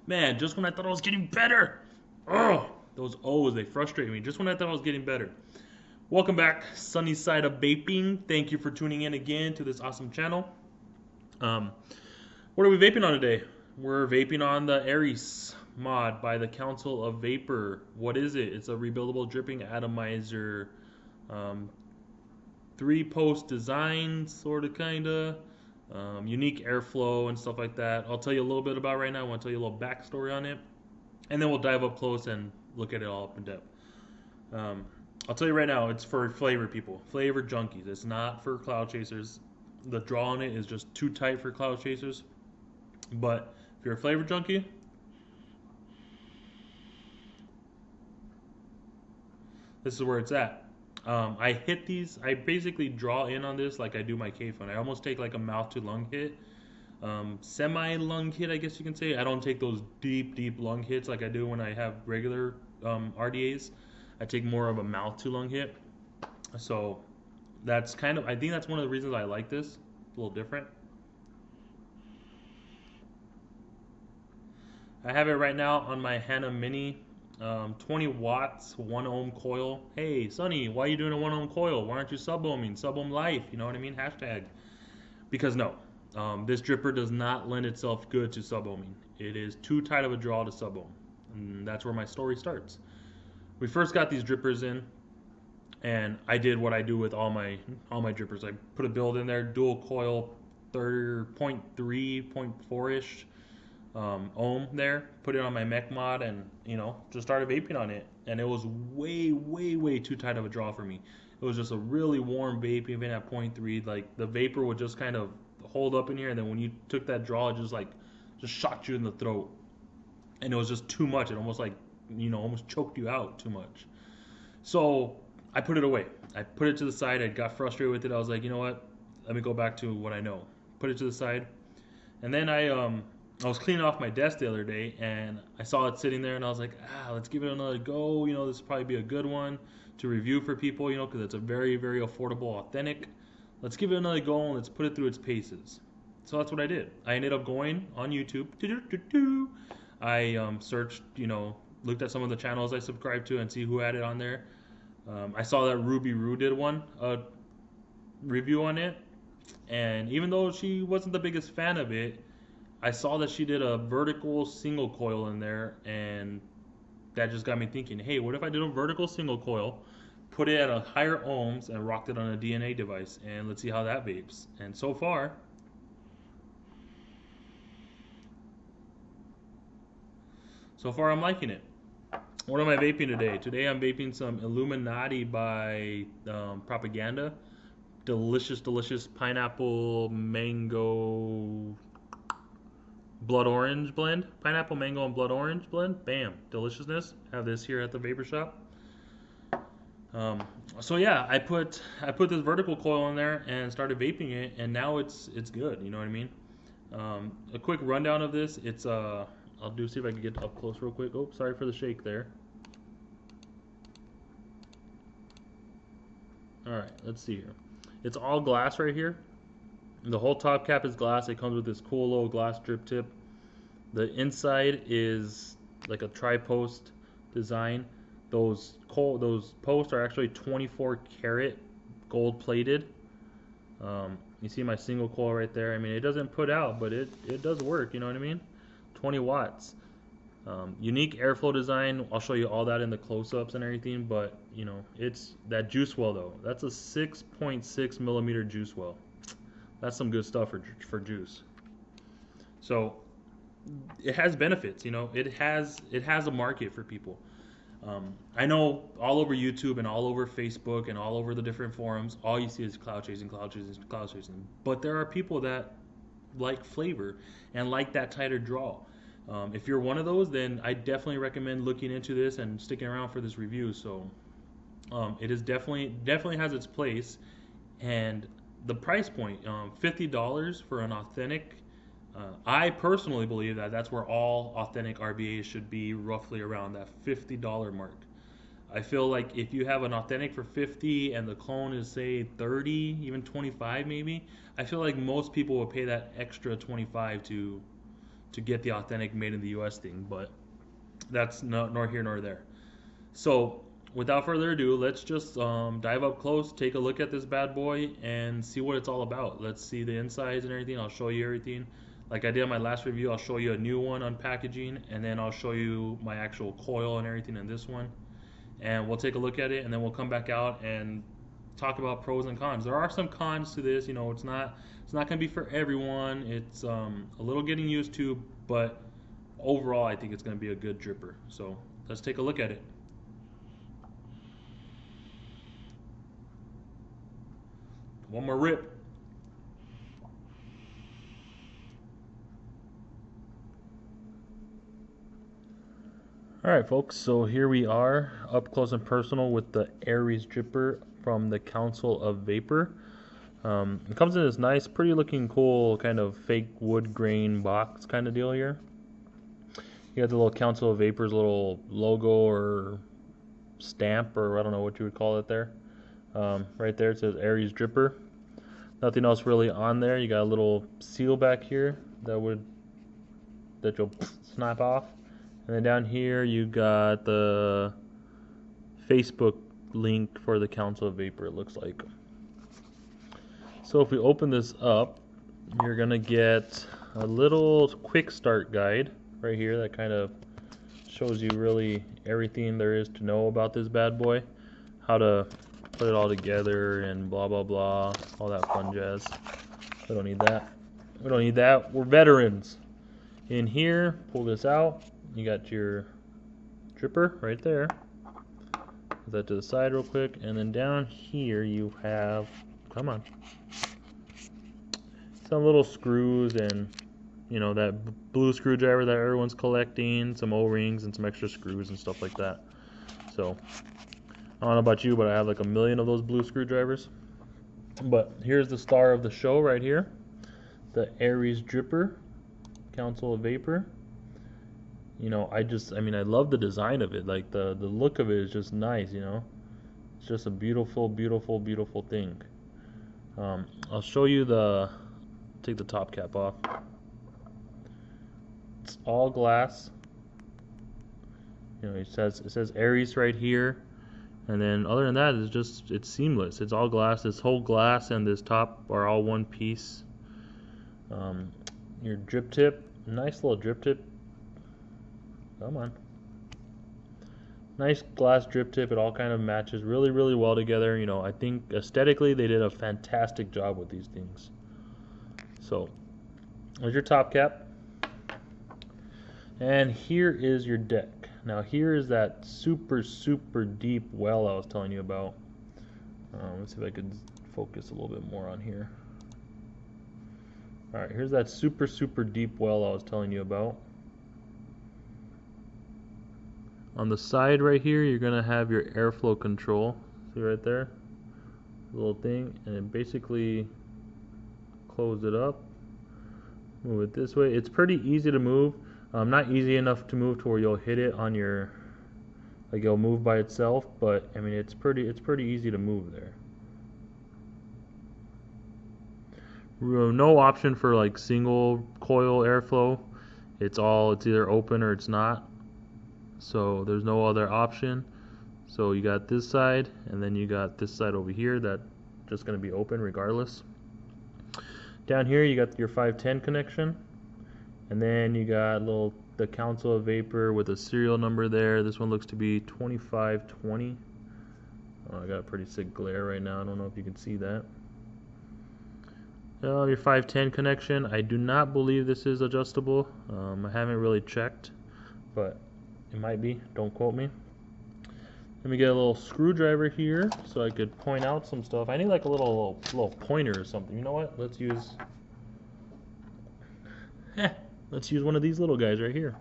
Man, just when I thought I was getting better. Oh, those O's, they frustrate me. Just when I thought I was getting better. Welcome back, Sunny Side of Vaping. Thank you for tuning in again to this awesome channel. Um, what are we vaping on today? We're vaping on the Aris mod by the Council of Vapor. What is it? It's a rebuildable dripping atomizer. Um, 3-post design, sort of, kind of. Unique airflow and stuff like that. I'll tell you a little bit about right now. I want to tell you a little backstory on it. And then we'll dive up close and look at it all up in depth. I'll tell you right now, it's for flavor people, flavor junkies. It's not for cloud chasers. The draw on it is just too tight for cloud chasers. But if you're a flavor junkie, this is where it's at. I hit these, I basically draw in on this like I do my K-Fun. I almost take like a mouth to lung hit. Semi-lung hit, I guess you can say. I don't take those deep lung hits like I do when I have regular RDAs. I take more of a mouth to lung hit. So that's kind of, I think that's one of the reasons I like this. A little different. I have it right now on my Hana Mini, 20 watts, 1 ohm coil. Hey, Sonny, why are you doing a 1 ohm coil? Why aren't you sub-ohming? Sub-ohm life, you know what I mean? Hashtag. Because no, this dripper does not lend itself good to sub-ohming. It is too tight of a draw to sub-ohm. And that's where my story starts. We first got these drippers in, and I did what I do with all my drippers. I put a build in there, dual coil, 0.3, 0.4-ish ohm there. Put it on my mech mod, and just started vaping on it. And it was way too tight of a draw for me. It was just a really warm vape, even at 0.3. Like the vapor would just kind of hold up in here, and then when you took that draw, it just shot you in the throat, and it was just too much. It almost almost choked you out too much. So I put it away. I put it to the side. I got frustrated with it. I was like, you know what? Let me go back to what I know. Put it to the side. And then I was cleaning off my desk the other day, and I saw it sitting there, and I was like, let's give it another go. This will probably be a good one to review for people, because it's a very affordable, authentic. Let's give it another go, and let's put it through its paces. So that's what I did. I ended up going on YouTube. I searched, looked at some of the channels I subscribed to and see who had it on there. I saw that Ruby Roo did a review on it, and even though she wasn't the biggest fan of it, I saw that she did a vertical single coil in there, and that just got me thinking, hey, what if I did a vertical single coil, put it at a higher ohms, and rocked it on a DNA device, and let's see how that vapes. And so far I'm liking it. What am I vaping today? Today I'm vaping some Illuminati by Propaganda. Delicious pineapple mango blood orange blend. Pineapple mango and blood orange blend. Bam, deliciousness. Have this here at the vapor shop. So yeah, I put this vertical coil in there and started vaping it, and now it's good. You know what I mean? A quick rundown of this. It's I'll see if I can get up close real quick. Oh, sorry for the shake there. Alright, let's see here. It's all glass right here. The whole top cap is glass. It comes with this cool little glass drip tip. The inside is like a tri-post design. Those posts are actually 24 karat gold plated. You see my single coil right there. I mean, it doesn't put out, but it does work, you know what I mean? 20 watts. Unique airflow design. I'll show you all that in the close-ups and everything, but it's that juice well though. That's a 6.6 millimeter juice well. That's some good stuff for juice. So it has benefits, it has a market for people. I know all over YouTube and all over Facebook and all over the different forums, all you see is cloud chasing. But there are people that like flavor and like that tighter draw. If you're one of those, then I definitely recommend looking into this and sticking around for this review. So it is definitely has its place, and the price point, $50 for an authentic. I personally believe that that's where all authentic RBAs should be, roughly around that $50 mark. I feel like if you have an authentic for 50 and the clone is say 30, even 25 maybe, I feel like most people will pay that extra 25 to to get the authentic made in the US thing, but that's nor here nor there. So without further ado, let's just dive up close, take a look at this bad boy, and see what it's all about. Let's see the insides and everything. I'll show you everything. Like I did on my last review, I'll show you a new one on packaging, and then I'll show you my actual coil and everything in this one. And we'll take a look at it, and then we'll come back out and talk about pros and cons. There are some cons to this. You know, it's not going to be for everyone. It's a little getting used to, but overall, I think it's going to be a good dripper. So let's take a look at it. One more rip. Alright folks, so here we are up close and personal with the Aris dripper from the Council of Vapor. It comes in this nice, pretty looking cool kind of fake wood grain box kind of deal here. You got the little Council of Vapor's little logo or stamp, or I don't know what you would call it there. Right there it says Aris dripper. Nothing else really on there. You got a little seal back here that you'll snap off. And then down here you got the Facebook link for the Council of Vapor, it looks like. So if we open this up, you're going to get a little quick start guide right here that kind of shows you really everything there is to know about this bad boy. How to put it all together and blah blah blah, all that fun jazz. We don't need that. We don't need that. We're veterans. In here, pull this out. You got your dripper right there. Put that to the side real quick, and then down here you have, come on, some little screws and, you know, that blue screwdriver that everyone's collecting, some O-rings and some extra screws and stuff like that. So I don't know about you, but I have like a million of those blue screwdrivers. But here's the star of the show right here, the Aris dripper, Council of Vapor. You know, I love the design of it. Like the look of it is just nice, you know. It's just a beautiful, beautiful, beautiful thing. I'll show you take the top cap off. It's all glass. You know, it says Aris right here. And then other than that, it's seamless. It's all glass. This whole glass and this top are all one piece. Your drip tip, nice little drip tip. Come on. Nice glass drip tip. It all kind of matches really, really well together. You know, I think aesthetically they did a fantastic job with these things. So, there's your top cap. And here is your deck. Now here is that super, super deep well I was telling you about. Let's see if I could focus a little bit more on here. Alright, here's that super, super deep well I was telling you about. On the side right here, you're going to have your airflow control. See right there? Little thing. And it basically close it up. Move it this way. It's pretty easy to move. Not easy enough to move to where you'll hit it on your, like it'll move by itself, but I mean it's pretty easy to move there. No option for like single coil airflow. It's either open or it's not. So there's no other option. So you got this side, and then you got this side over here that just going to be open regardless. Down here you got your 510 connection. And then you got the Council of Vapor with a serial number there. This one looks to be 2520. Oh, I got a pretty sick glare right now. I don't know if you can see that. Your 510 connection. I do not believe this is adjustable. I haven't really checked, but it might be. Don't quote me. Let me get a little screwdriver here so I could point out some stuff. I need like a little pointer or something. You know what? Let's use one of these little guys right here.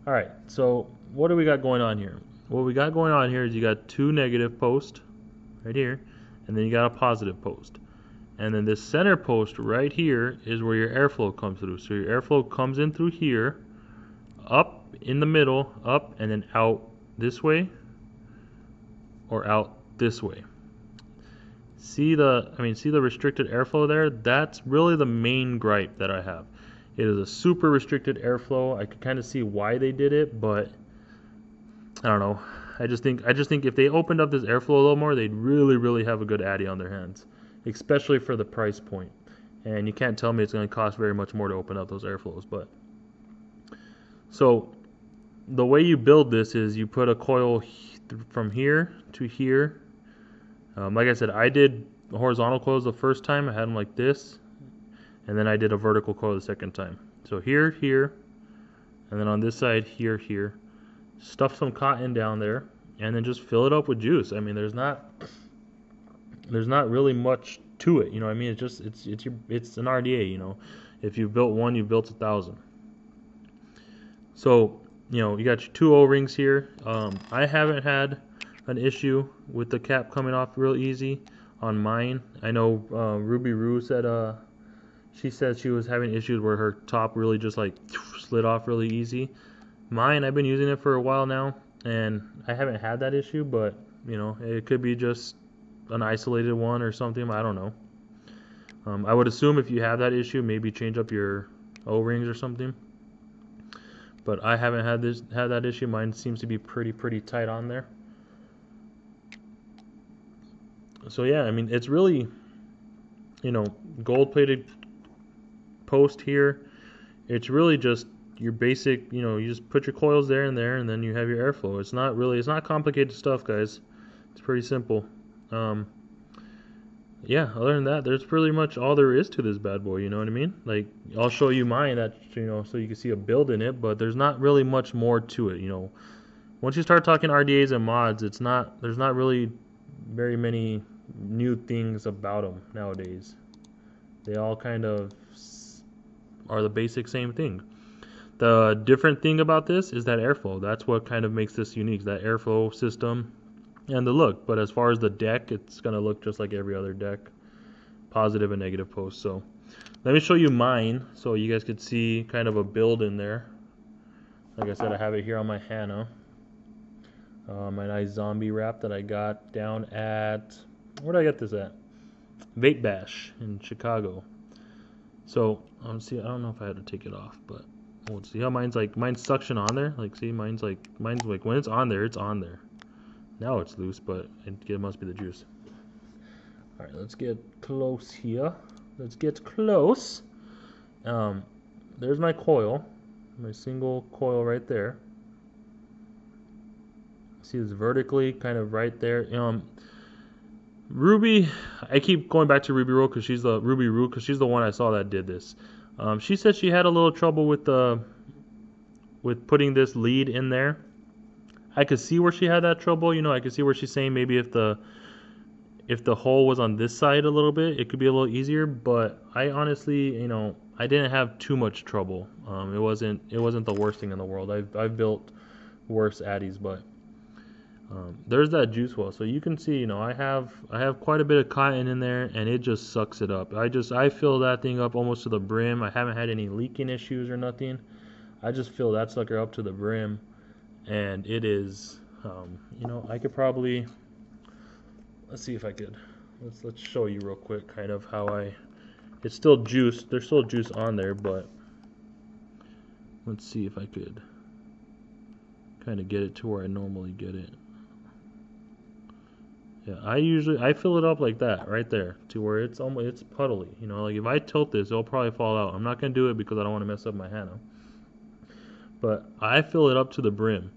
Alright, so what do we got going on here? What we got going on here is you got two negative posts right here, and then you got a positive post. And then this center post right here is where your airflow comes through. So your airflow comes in through here, up in the middle, up, and then out this way, or out this way. See the restricted airflow there? That's really the main gripe that I have. It is a super restricted airflow. I could kind of see why they did it, but I don't know. I just think if they opened up this airflow a little more, they'd really have a good Addy on their hands, especially for the price point. And you can't tell me it's going to cost very much more to open up those airflows. But so the way you build this is you put a coil from here to here. Like I said, I did horizontal coils the first time. I had them like this, and then I did a vertical coil the second time. So here, and then on this side, here. Stuff some cotton down there, and then just fill it up with juice. I mean, there's not really much to it, you know what I mean? It's an RDA, you know. If you've built one, you've built 1,000. So, you know, you got your 2 O-rings here. I haven't had an issue with the cap coming off real easy on mine. I know Ruby Roo said she said she was having issues where her top really just like slid off really easy. Mine, I've been using it for a while now, and I haven't had that issue, but, you know, it could be just an isolated one or something. I don't know. I would assume if you have that issue, maybe change up your O-rings or something. But I haven't had that issue. Mine seems to be pretty tight on there. So yeah, I mean, it's really, you know, gold-plated post here. It's really just your basic, you know, you just put your coils there, and then you have your airflow. It's not complicated stuff, guys. It's pretty simple. Yeah, other than that, there's pretty much all there is to this bad boy, you know what I mean? Like, I'll show you mine, that, you know, so you can see a build in it, but there's not really much more to it, you know. Once you start talking RDAs and mods, there's not really very many new things about them nowadays. They all kind of are the basic same thing. The different thing about this is that airflow. That's what kind of makes this unique, that airflow system and the look. But as far as the deck, it's going to look just like every other deck, positive and negative post. So let me show you mine so you guys could see kind of a build in there. Like I said, I have it here on my Hannah. My nice zombie wrap that I got down at, where did I get this at? Vape Bash in Chicago. So, see, I don't know if I had to take it off, but we'll see how mine's suction on there. Like, see, mine's like when it's on there, it's on there. Now it's loose, but it must be the juice. All right, let's get close here. Let's get close. There's my coil, my single coil right there. See, it's vertically kind of right there. Ruby, I keep going back to Ruby Roo because she's the one I saw that did this. She said she had a little trouble with putting this lead in there. I could see where she had that trouble. You know, I could see where she's saying maybe if the hole was on this side a little bit, it could be a little easier. But I honestly, you know, I didn't have too much trouble. It wasn't the worst thing in the world. I've built worse Addies, but there's that juice well. So you can see, you know, I have quite a bit of cotton in there, and it just sucks it up. I fill that thing up almost to the brim. I haven't had any leaking issues or nothing. I just fill that sucker up to the brim, and it is, you know, I could probably, let's see if I could, let's show you real quick kind of how it's still juice. There's still juice on there, but let's see if I could kind of get it to where I normally get it. Yeah, I fill it up like that right there to where it's puddly. You know, like if I tilt this, it'll probably fall out. I'm not gonna do it because I don't want to mess up my Hannah. But I fill it up to the brim,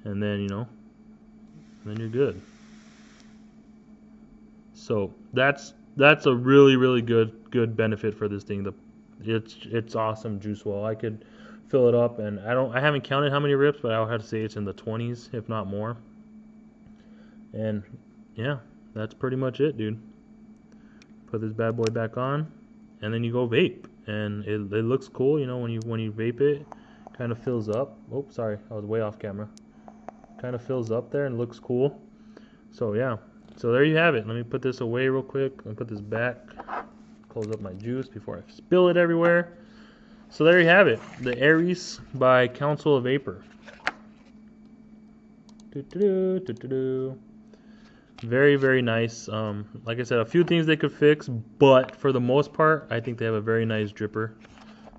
and then, you know, then you're good. So that's a really good benefit for this thing. It's awesome juice well. I could fill it up, and I haven't counted how many rips, but I'll have to say it's in the 20s, if not more. And yeah, that's pretty much it, dude. Put this bad boy back on, and then you go vape, and it looks cool, you know, when you vape it. Kind of fills up. Oh, sorry, I was way off camera. Kind of fills up there and looks cool. So yeah, so there you have it. Let me put this away real quick. Let me put this back. Close up my juice before I spill it everywhere. So there you have it, the Aris by Council of Vapor. Very nice. Like I said, a few things they could fix, but for the most part, I think they have a very nice dripper.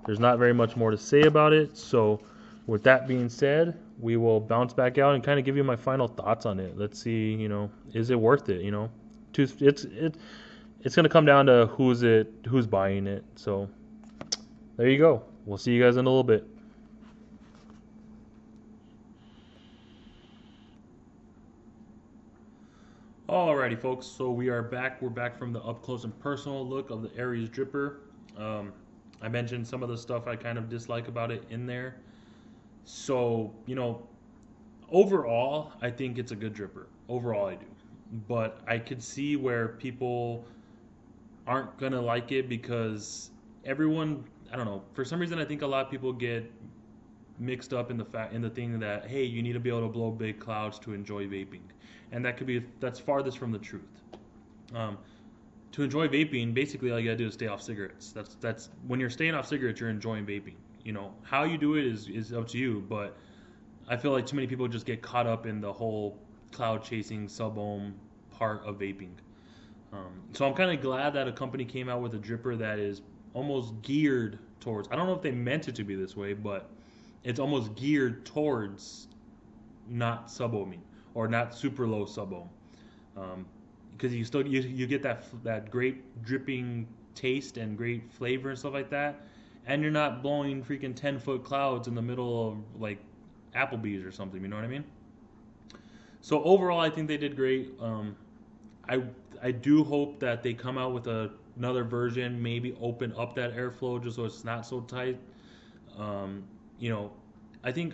There's not very much more to say about it. So with that being said, we will bounce back out and kind of give you my final thoughts on it. Let's see, is it worth it? It's gonna come down to who's buying it. So there you go. We'll see you guys in a little bit. Alrighty, folks. So we are back. We're back from the up close and personal look of the Aris dripper. I mentioned some of the stuff I kind of dislike about it in there. So overall, I think it's a good dripper. Overall, I do. But I could see where people aren't gonna like it because everyone, I don't know, for some reason I think a lot of people get mixed up in the thing that, hey, you need to be able to blow big clouds to enjoy vaping, and that's farthest from the truth. To enjoy vaping, basically all you gotta do is stay off cigarettes. That's when you're staying off cigarettes, you're enjoying vaping. How you do it is up to you, but I feel like too many people just get caught up in the whole cloud chasing sub-ohm part of vaping. So I'm kind of glad that a company came out with a dripper that is almost geared towards. I don't know if they meant it to be this way, but it's almost geared towards not sub-ohming or not super low sub-ohm, because you get that great dripping taste and great flavor and stuff like that, and you're not blowing freaking 10-foot clouds in the middle of like Applebee's or something. You know what I mean? So overall, I think they did great. I do hope that they come out with another version, maybe open up that airflow just so it's not so tight. I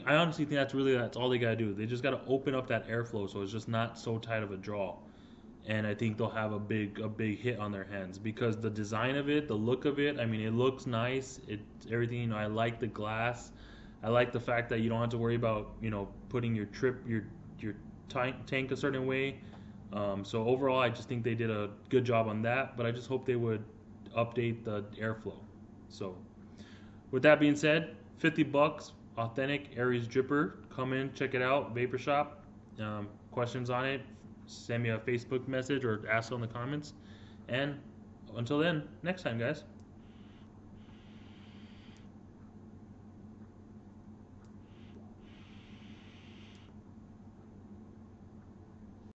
honestly think that's all they gotta do. They just gotta open up that airflow so it's just not so tight of a draw. And I think they'll have a big hit on their hands because the design of it, the look of it, I mean, it looks nice. Everything. I like the glass. I like the fact that you don't have to worry about putting your tank a certain way. So overall, I just think they did a good job on that. But I just hope they would update the airflow. So with that being said, $50, authentic Aris dripper. Come in, check it out. Vapor Shop. Questions on it, send me a Facebook message or ask in the comments. And until then, next time, guys.